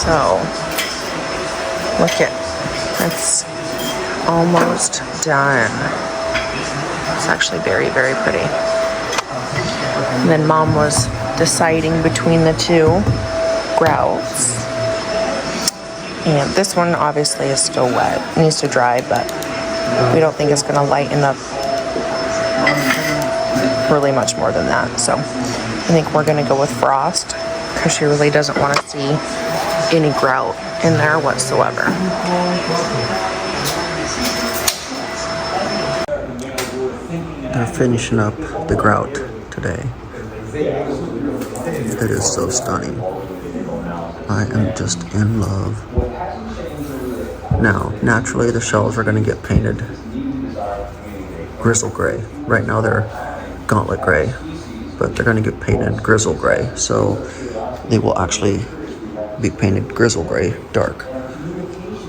So, look it. It's almost done. It's actually very, very pretty. And then Mom was deciding between the two grouts. And this one obviously is still wet. It needs to dry, but we don't think it's going to lighten up really much more than that. So I think we're going to go with frost because she really doesn't want to see any grout in there whatsoever. They're finishing up the grout today. It is so stunning. I am just in love. Now, naturally the shelves are going to get painted grizzle gray. Right now they're gauntlet gray, but they're going to get painted grizzle gray. So they will actually be painted grizzle gray dark,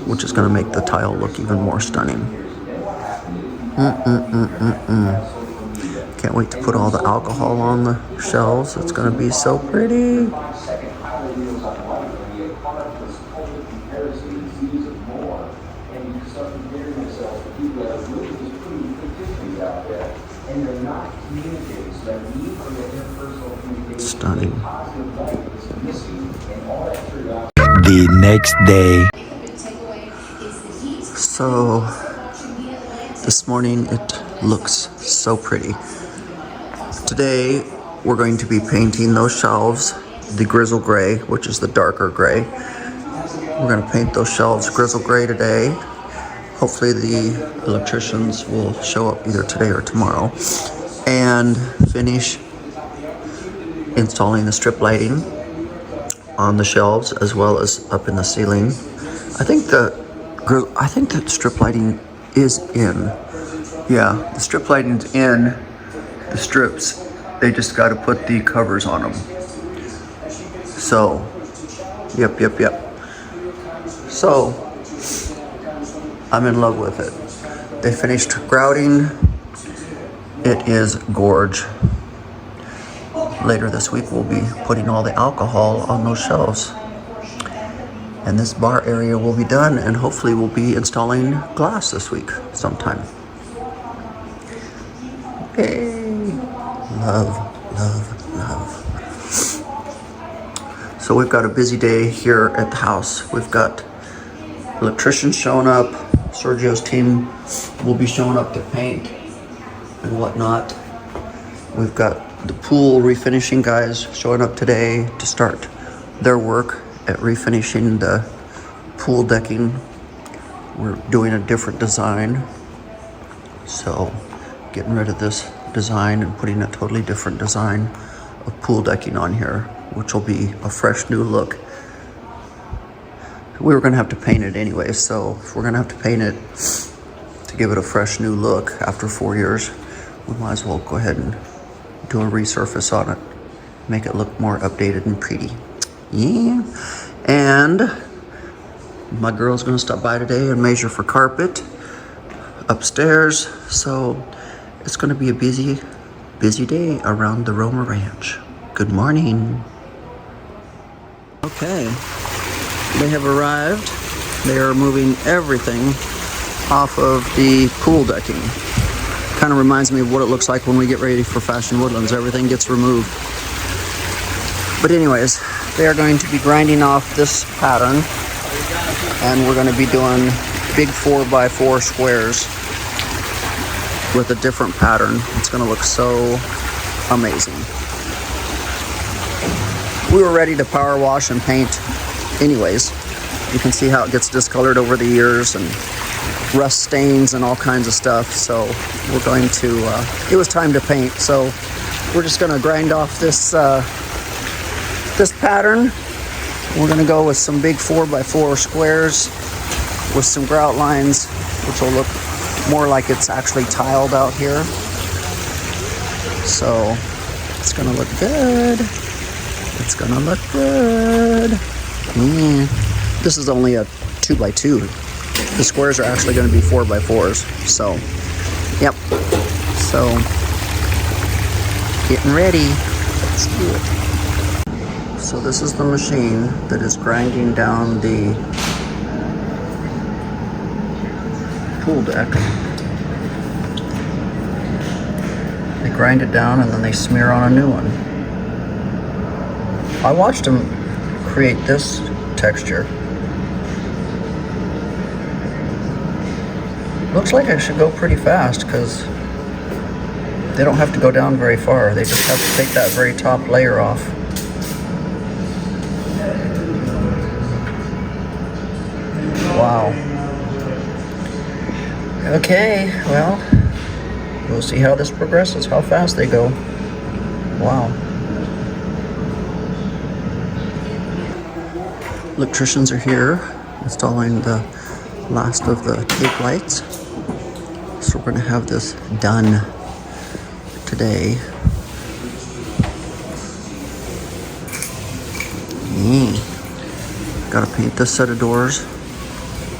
which is going to make the tile look even more stunning. Can't wait to put all the alcohol on the shelves. It's going to be so pretty. Stunning. The next day. So this morning it looks so pretty. Today we're going to be painting those shelves the grizzle gray, which is the darker gray. We're going to paint those shelves grizzle gray today. Hopefully the electricians will show up either today or tomorrow and finish installing the strip lighting on the shelves as well as up in the ceiling. I think that strip lighting is in. Yeah, the strip lighting's in. The strips, they just got to put the covers on them. So, yep. So, I'm in love with it. They finished grouting. It is gorge. Later this week, we'll be putting all the alcohol on those shelves. And this bar area will be done, and hopefully we'll be installing glass this week sometime. Yay! Love. So we've got a busy day here at the house. We've got electricians showing up. Sergio's team will be showing up to paint and whatnot. We've got the pool refinishing guys showing up today to start their work at refinishing the pool decking. We're doing a different design. So getting rid of this design and putting a totally different design of pool decking on here, which will be a fresh new look. We were going to have to paint it anyway, so if we're going to have to paint it to give it a fresh new look after 4 years, we might as well go ahead and do a resurface on it, make it look more updated and pretty. Yeah. And my girl's going to stop by today and measure for carpet upstairs, so it's going to be a busy day around the Roemer Ranch. Good morning. Okay, they have arrived. They are moving everything off of the pool decking. Kind of reminds me of what it looks like when we get ready for Fashion Woodlands. Everything gets removed. But anyways, they are going to be grinding off this pattern, and we're going to be doing big 4x4 squares with a different pattern. It's going to look so amazing. We were ready to power wash and paint anyways. You can see how it gets discolored over the years and rust stains and all kinds of stuff. So we're going to, it was time to paint. So we're just going to grind off this this pattern. We're going to go with some big 4x4 squares with some grout lines, which will look more like it's actually tiled out here. So it's gonna look good. It's gonna look good. Yeah. This is only a 2x2. The squares are actually gonna be 4x4s. So, yep. So, getting ready. Let's do it. So this is the machine that is grinding down the pool deck. They grind it down and then they smear on a new one. I watched them create this texture. Looks like it should go pretty fast because they don't have to go down very far. They just have to take that very top layer off. Wow. Okay, well, we'll see how this progresses, how fast they go. Wow. Electricians are here installing the last of the tape lights. So we're going to have this done today. Gotta paint this set of doors.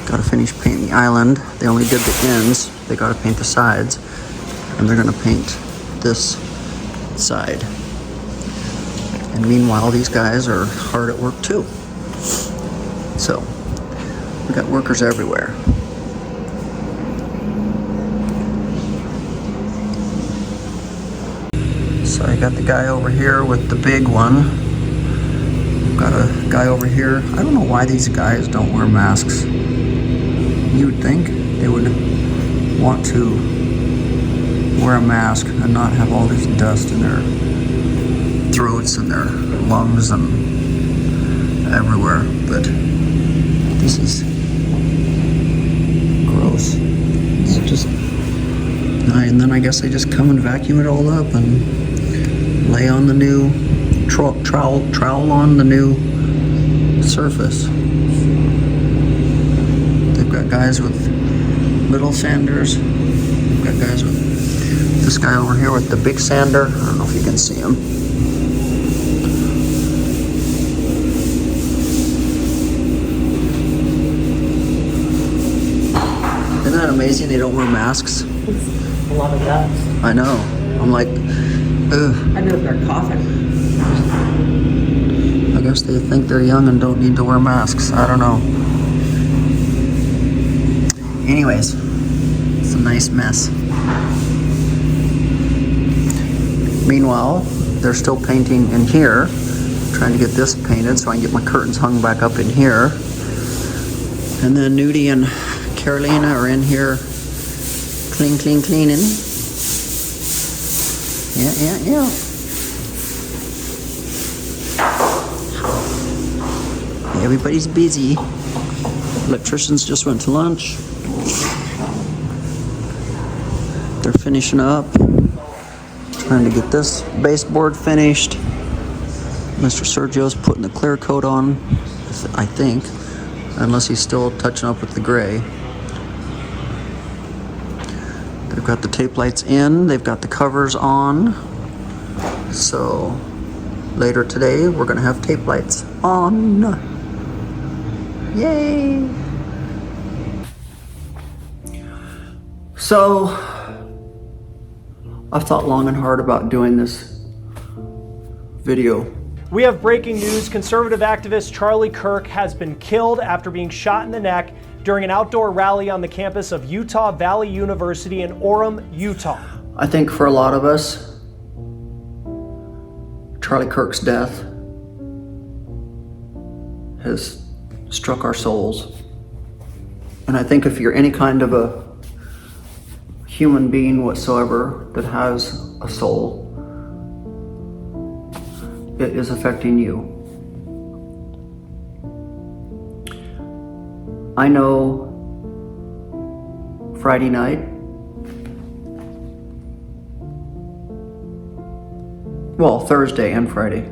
Gotta finish painting the island. They only did the ends. They gotta paint the sides. And they're gonna paint this side. And meanwhile, these guys are hard at work too. So, we got workers everywhere. So I got the guy over here with the big one. Got a guy over here. I don't know why these guys don't wear masks. You would think they would want to wear a mask and not have all this dust in their throats and their lungs and everywhere. But this is gross. It's just, and then I guess they just come and vacuum it all up and lay on the new trowel on the new surface. They've got guys with little sanders. They've got guys with this guy over here with the big sander. I don't know if you can see him. Isn't that amazing? They don't wear masks. It's a lot of dust. I know. I'm like, ugh. I know they're coughing. I guess they think they're young and don't need to wear masks. I don't know. Anyways, it's a nice mess. Meanwhile, they're still painting in here, trying to get this painted so I can get my curtains hung back up in here. And then Nudie and Carolina are in here cleaning. Yeah. Everybody's busy. Electricians just went to lunch. They're finishing up. Trying to get this baseboard finished. Mr. Sergio's putting the clear coat on, I think. Unless he's still touching up with the gray. They've got the tape lights in. They've got the covers on. So later today, we're going to have tape lights on. Yay! So, I've thought long and hard about doing this video. We have breaking news. Conservative activist Charlie Kirk has been killed after being shot in the neck during an outdoor rally on the campus of Utah Valley University in Orem, Utah. I think for a lot of us, Charlie Kirk's death has struck our souls. And I think if you're any kind of a human being whatsoever that has a soul, it is affecting you. I know Friday night, well, Thursday and Friday,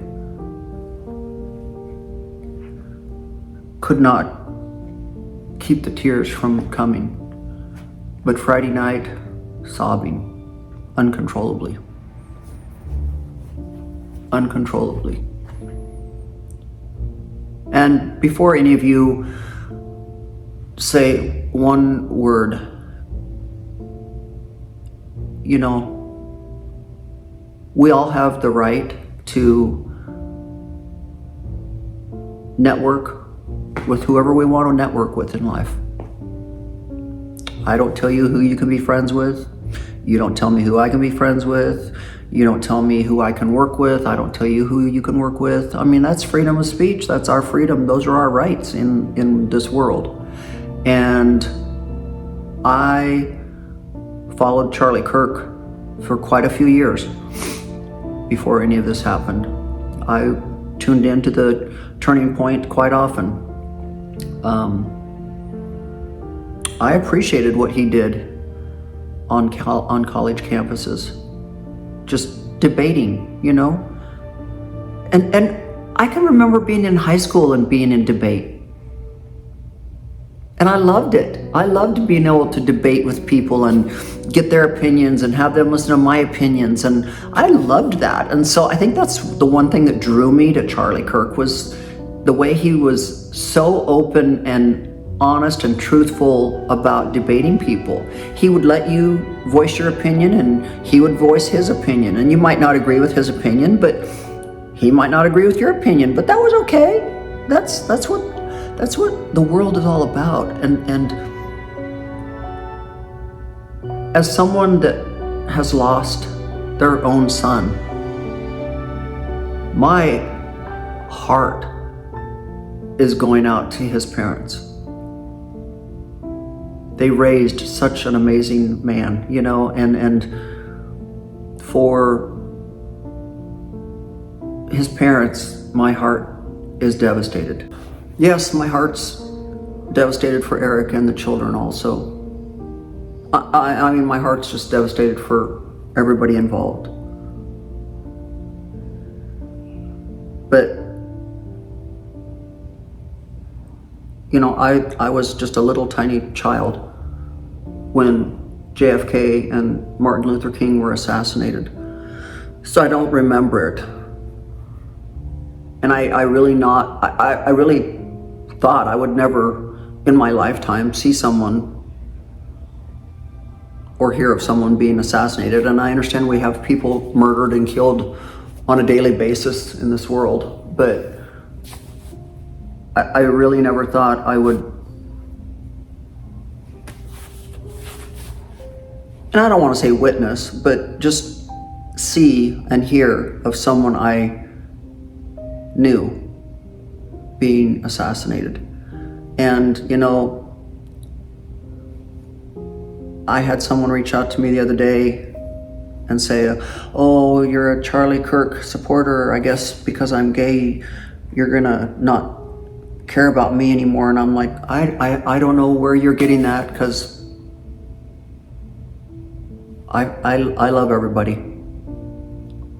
could not keep the tears from coming. But Friday night, sobbing uncontrollably. Uncontrollably. And before any of you say one word, you know, we all have the right to network with whoever we want to network with in life. I don't tell you who you can be friends with. You don't tell me who I can be friends with. You don't tell me who I can work with. I don't tell you who you can work with. I mean, that's freedom of speech. That's our freedom. Those are our rights in this world. And I followed Charlie Kirk for quite a few years before any of this happened. I tuned into the Turning Point quite often. I appreciated what he did on college campuses, just debating, you know? And I can remember being in high school and being in debate. And I loved it. I loved being able to debate with people and get their opinions and have them listen to my opinions. And I loved that. And so I think that's the one thing that drew me to Charlie Kirk, was the way he was so open and honest and truthful about debating people. He would let you voice your opinion and he would voice his opinion. And you might not agree with his opinion, but he might not agree with your opinion, but that was okay. That's what the world is all about. And as someone that has lost their own son, my heart is going out to his parents. They raised such an amazing man, you know, and for his parents, my heart is devastated. Yes, my heart's devastated for Eric and the children also. I mean, my heart's just devastated for everybody involved. But, you know, I was just a little tiny child when JFK and Martin Luther King were assassinated. So I don't remember it. And I really thought I would never in my lifetime see someone or hear of someone being assassinated. And I understand we have people murdered and killed on a daily basis in this world, but I really never thought I would. And I don't want to say witness, but just see and hear of someone I knew being assassinated. And, you know, I had someone reach out to me the other day and say, oh, you're a Charlie Kirk supporter. I guess because I'm gay, you're gonna not care about me anymore. And I'm like, I don't know where you're getting that, because I love everybody.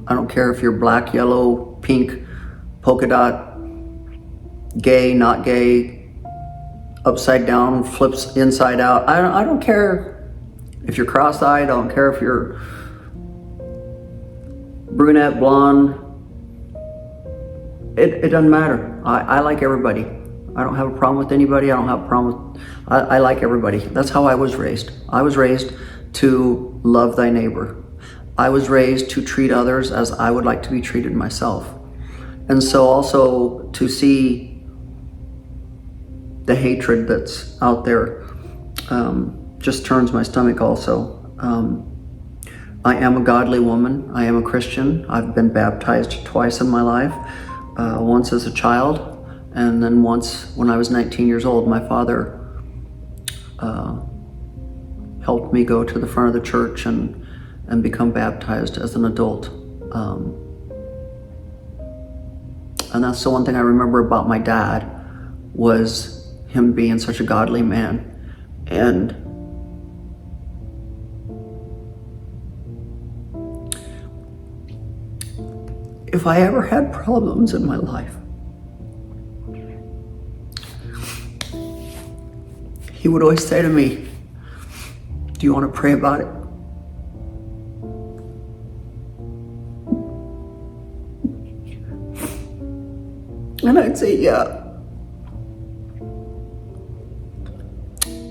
I don't care if you're black, yellow, pink, polka dot, gay, not gay, upside down, flips inside out. I don't care if you're cross-eyed. I don't care if you're brunette, blonde. It doesn't matter. I like everybody. I don't have a problem with anybody. I don't have a problem with, I like everybody. That's how I was raised. I was raised to love thy neighbor. I was raised to treat others as I would like to be treated myself. And so also to see the hatred that's out there just turns my stomach also. I am a godly woman. I am a Christian. I've been baptized twice in my life, once as a child, and then once when I was 19 years old. My father helped me go to the front of the church and become baptized as an adult. And that's the one thing I remember about my dad, was him being such a godly man. And if I ever had problems in my life, he would always say to me, do you want to pray about it? And I'd say, yeah.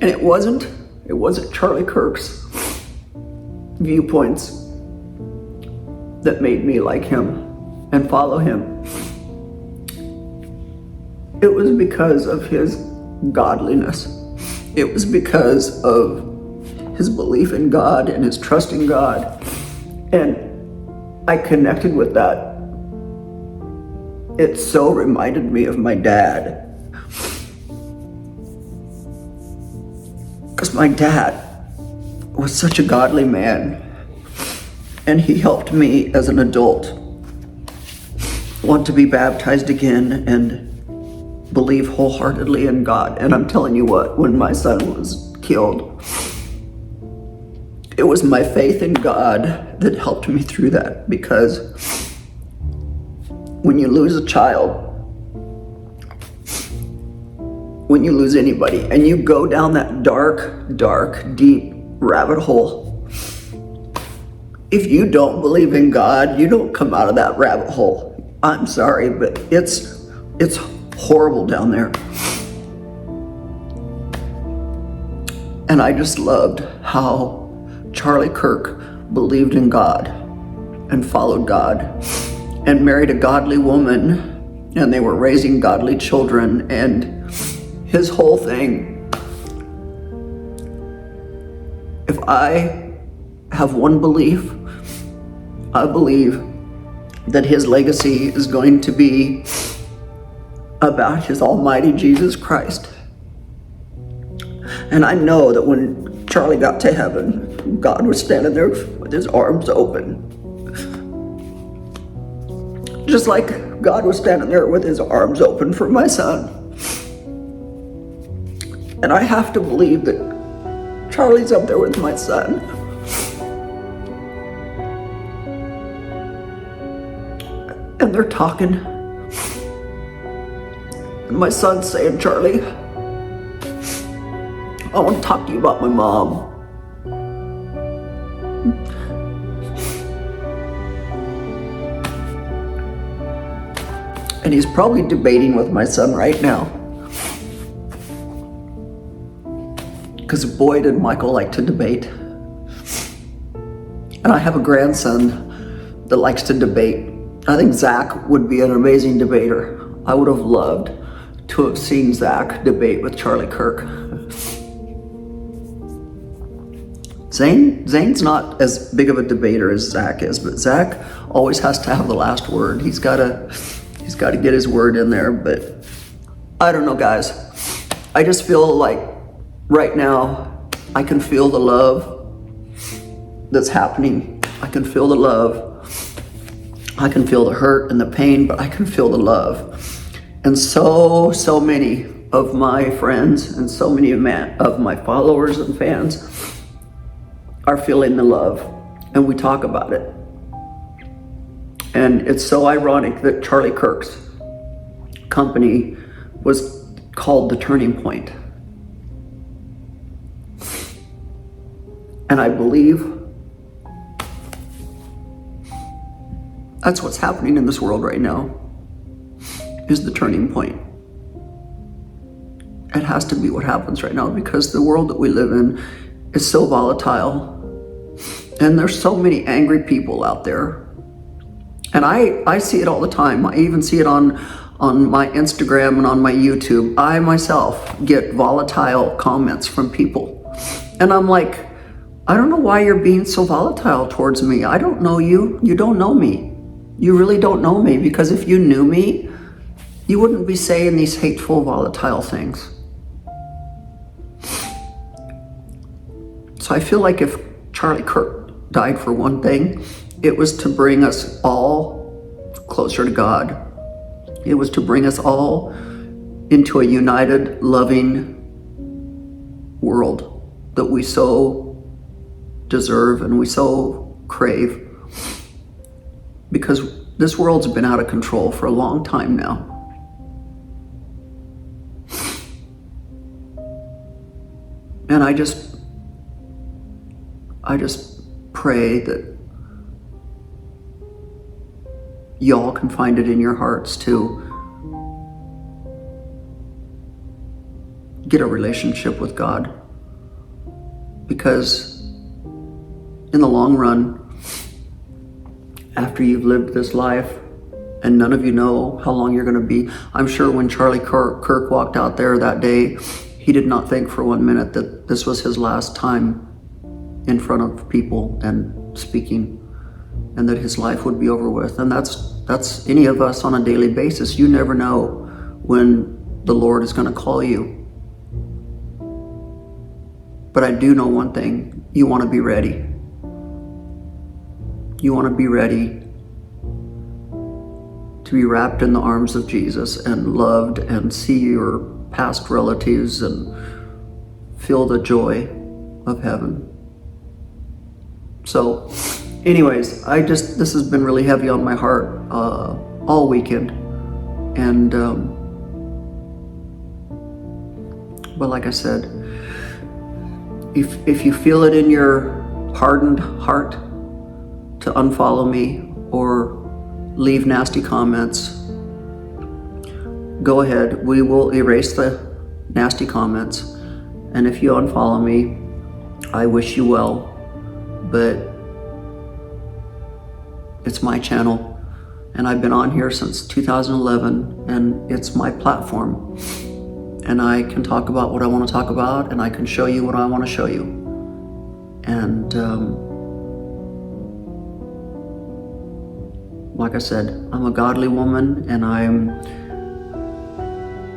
And it wasn't Charlie Kirk's viewpoints that made me like him and follow him. It was because of his godliness. It was because of his belief in God and his trust in God. And I connected with that. It so reminded me of my dad. Because my dad was such a godly man, and he helped me as an adult want to be baptized again and believe wholeheartedly in God. And I'm telling you what, when my son was killed, it was my faith in God that helped me through that. Because when you lose a child, when you lose anybody, and you go down that dark, deep rabbit hole, if you don't believe in God, you don't come out of that rabbit hole. I'm sorry, but it's horrible down there. And I just loved how Charlie Kirk believed in God and followed God and married a godly woman, and they were raising godly children. And his whole thing, if I have one belief, I believe that his legacy is going to be about his almighty Jesus Christ. And I know that when Charlie got to heaven, God was standing there with his arms open. Just like God was standing there with his arms open for my son. And I have to believe that Charlie's up there with my son. And they're talking. And my son's saying, Charlie, I want to talk to you about my mom. And he's probably debating with my son right now. Because Boyd and Michael like to debate. And I have a grandson that likes to debate. I think Zach would be an amazing debater. I would have loved to have seen Zach debate with Charlie Kirk. Zane's not as big of a debater as Zach is, but Zach always has to have the last word. He's got to get his word in there. But I don't know, guys. I just feel like right now I can feel the love that's happening. I can feel the love. I can feel the hurt and the pain, but I can feel the love. And so many of my friends and so many of my followers and fans are feeling the love, and we talk about it. And it's so ironic that Charlie Kirk's company was called The Turning Point. And I believe that's what's happening in this world right now, is the turning point. It has to be what happens right now, because the world that we live in is so volatile. And there's so many angry people out there. And I see it all the time. I even see it on my Instagram and on my YouTube. I myself get volatile comments from people. And I'm like, I don't know why you're being so volatile towards me. I don't know you. You don't know me. You really don't know me, because if you knew me, you wouldn't be saying these hateful, volatile things. So I feel like if Charlie Kirk died for one thing, it was to bring us all closer to God. It was to bring us all into a united, loving world that we so deserve and we so crave. Because this world's been out of control for a long time now. And I just pray that y'all can find it in your hearts to get a relationship with God. Because in the long run, after you've lived this life, And none of you know how long you're going to be. I'm sure when Charlie Kirk walked out there that day, he did not think for 1 minute that this was his last time in front of people and speaking, and that his life would be over with. And that's any of us on a daily basis. You never know when the Lord is going to call you. But I do know one thing: you want to be ready. You want to be ready to be wrapped in the arms of Jesus and loved and see your past relatives and feel the joy of heaven. So anyways, this has been really heavy on my heart all weekend. And but like I said, if you feel it in your hardened heart to unfollow me or leave nasty comments, go ahead. We will erase the nasty comments. And if you unfollow me, I wish you well, but it's my channel, and I've been on here since 2011, and it's my platform, and I can talk about what I want to talk about, and I can show you what I want to show you. And like I said, I'm a godly woman, and I'm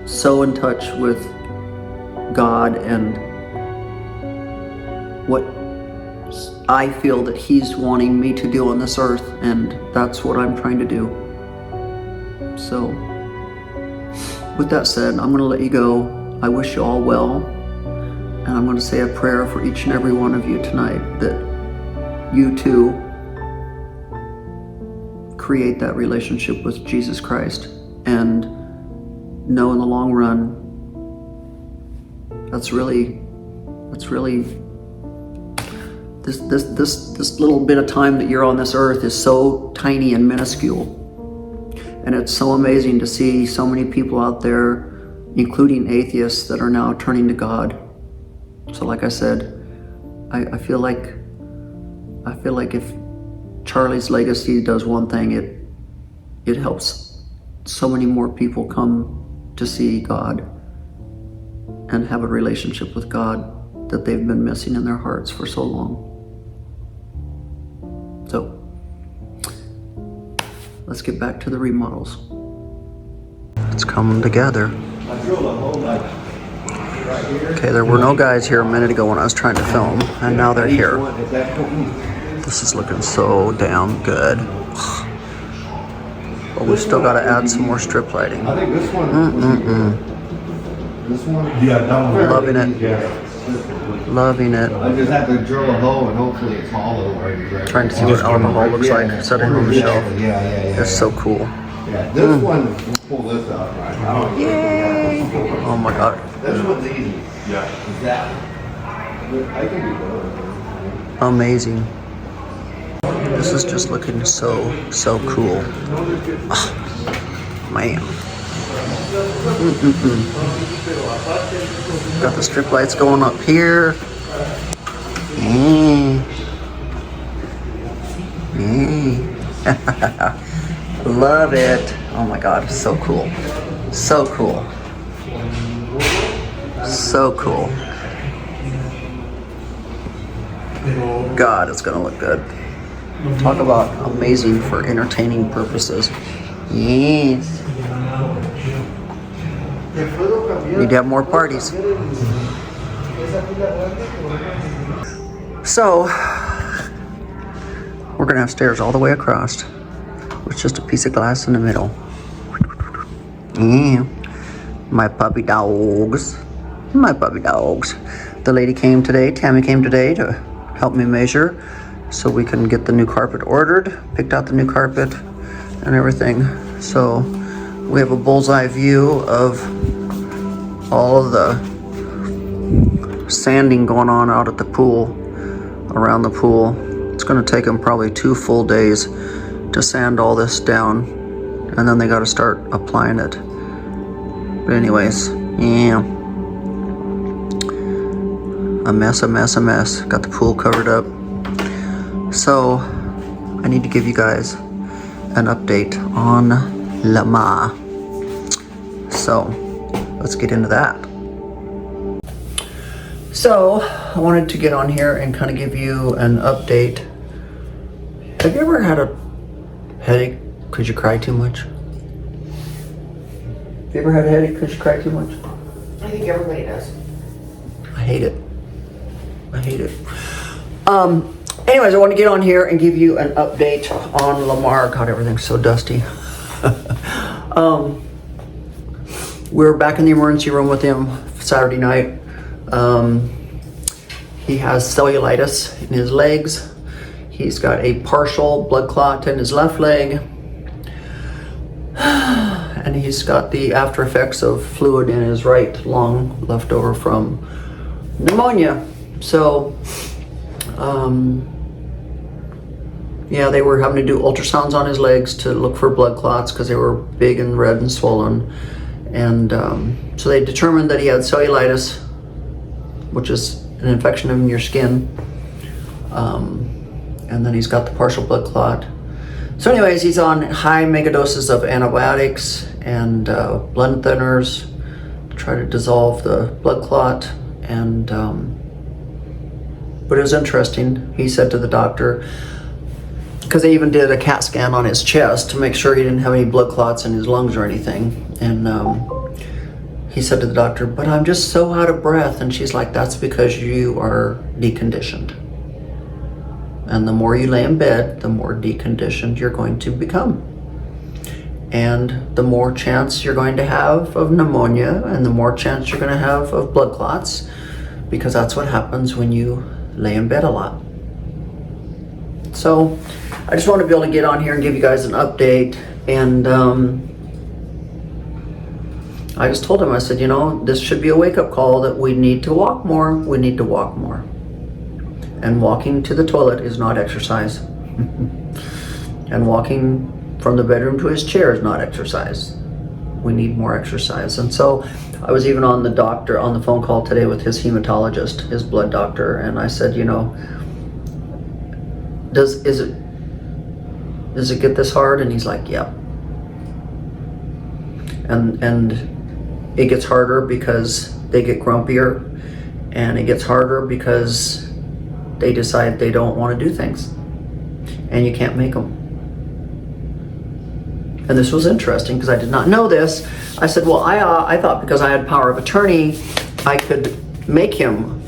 so in touch with God and what I feel that He's wanting me to do on this earth, and that's what I'm trying to do. So, with that said, I'm going to let you go. I wish you all well, and I'm going to say a prayer for each and every one of you tonight, that you too create that relationship with Jesus Christ, and know in the long run, that's really this little bit of time that you're on this earth is so tiny and minuscule. And it's so amazing to see so many people out there, including atheists, that are now turning to God. So like I said, I feel like if Charlie's legacy does one thing, it helps so many more people come to see God and have a relationship with God that they've been missing in their hearts for so long. So let's get back to the remodels. It's coming together. Okay, there were no guys here a minute ago when I was trying to film, and now they're here. This is looking so damn good. But we still got to add some more strip lighting. I think this one. This one? Yeah, that one. Loving it. Yeah. Loving it. I just have to drill a hole and hopefully it's hollow. Right? Trying to see what element hole looks like, setting on the shelf. Yeah. It's so cool. Yeah, this one, we'll pull this out, right? I don't Yay! Oh my God. This one's easy. Yeah. Is that? I think it goes. Amazing. This is just looking so cool. Oh, man. Got the strip lights going up here. Love it. Oh my God, so cool. So cool. So cool. God, it's gonna look good. Talk about amazing for entertaining purposes. Yes. Need to have more parties. So, we're gonna have stairs all the way across with just a piece of glass in the middle. Yeah. My puppy dogs. My puppy dogs. The lady came today, Tammy came today to help me measure so we can get the new carpet ordered, picked out the new carpet and everything. So we have a bullseye view of all of the sanding going on out at the pool, around the pool. It's gonna take them probably 2 full days to sand all this down, and then they gotta start applying it. But anyways, yeah. A mess. Got the pool covered up. So I need to give you guys an update on Lama. So let's get into that. So I wanted to get on here and kind of give you an update. Have you ever had a headache because you cry too much? Have you ever had a headache because you cry too much? I think everybody does. I hate it. I hate it. Anyways, I want to get on here and give you an update on Lamar. God, everything's so dusty. We're back in the emergency room with him Saturday night. He has cellulitis in his legs. He's got a partial blood clot in his left leg. And he's got the after effects of fluid in his right lung left over from pneumonia. So, yeah, they were having to do ultrasounds on his legs to look for blood clots because they were big and red and swollen. And so they determined that he had cellulitis, which is an infection in your skin. And then he's got the partial blood clot. So anyways, he's on high megadoses of antibiotics and blood thinners to try to dissolve the blood clot. And but it was interesting. He said to the doctor, because they even did a CAT scan on his chest to make sure he didn't have any blood clots in his lungs or anything. And he said to the doctor, "But I'm just so out of breath." And she's like, "That's because you are deconditioned. And the more you lay in bed, the more deconditioned you're going to become. And the more chance you're going to have of pneumonia, and the more chance you're going to have of blood clots, because that's what happens when you lay in bed a lot." So I just want to be able to get on here and give you guys an update. And I just told him, I said, this should be a wake-up call that we need to walk more. We need to walk more. And walking to the toilet is not exercise. And walking from the bedroom to his chair is not exercise. We need more exercise. And so I was even on the phone call today with his hematologist, his blood doctor, and I said, does it get this hard? And he's like, "Yeah." And it gets harder because they get grumpier, and it gets harder because they decide they don't want to do things, and you can't make them. And this was interesting because I did not know this. I said, well, I thought because I had power of attorney, I could make him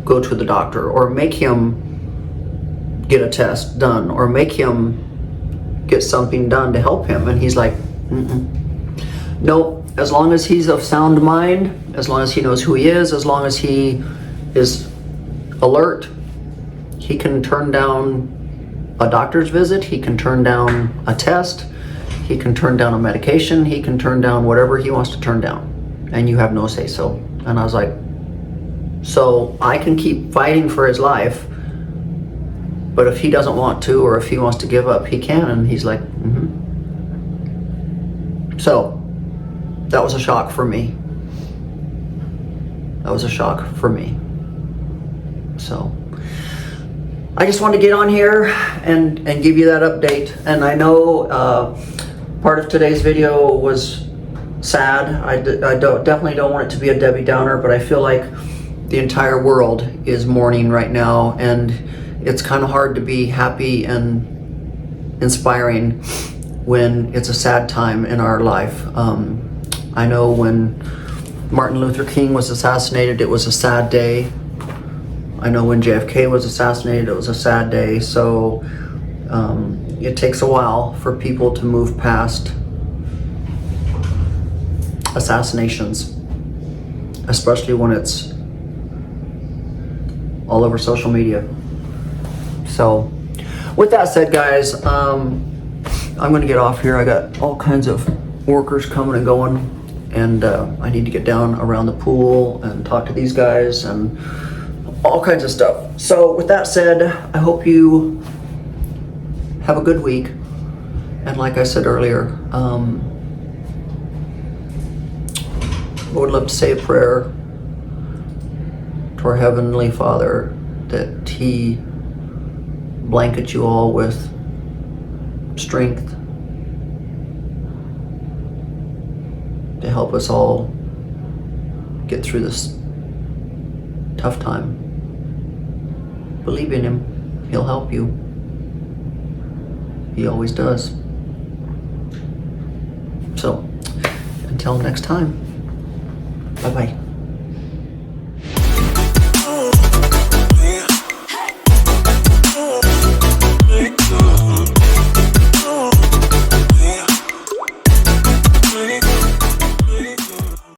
go to the doctor, or make him get a test done, or make him get something done to help him. And he's like, "No, as long as he's of sound mind, as long as he knows who he is, as long as he is alert, he can turn down a doctor's visit, he can turn down a test, he can turn down a medication, he can turn down whatever he wants to turn down, and you have no say so." And I was like, so I can keep fighting for his life, but if he doesn't want to, or if he wants to give up, he can. And he's like, So that was a shock for me. That was a shock for me. So I just wanted to get on here and give you that update. And I know part of today's video was sad. I definitely don't want it to be a Debbie Downer, but I feel like the entire world is mourning right now, and it's kind of hard to be happy and inspiring when it's a sad time in our life. I know when Martin Luther King was assassinated, it was a sad day. I know when JFK was assassinated, it was a sad day. So it takes a while for people to move past assassinations, especially when it's all over social media. So with that said, guys, I'm gonna get off here. I got all kinds of workers coming and going, and I need to get down around the pool and talk to these guys and all kinds of stuff. So with that said, I hope you have a good week. And like I said earlier, I would love to say a prayer to our Heavenly Father that He blanket you all with strength to help us all get through this tough time. Believe in him. He'll help you. He always does. So, until next time, bye-bye.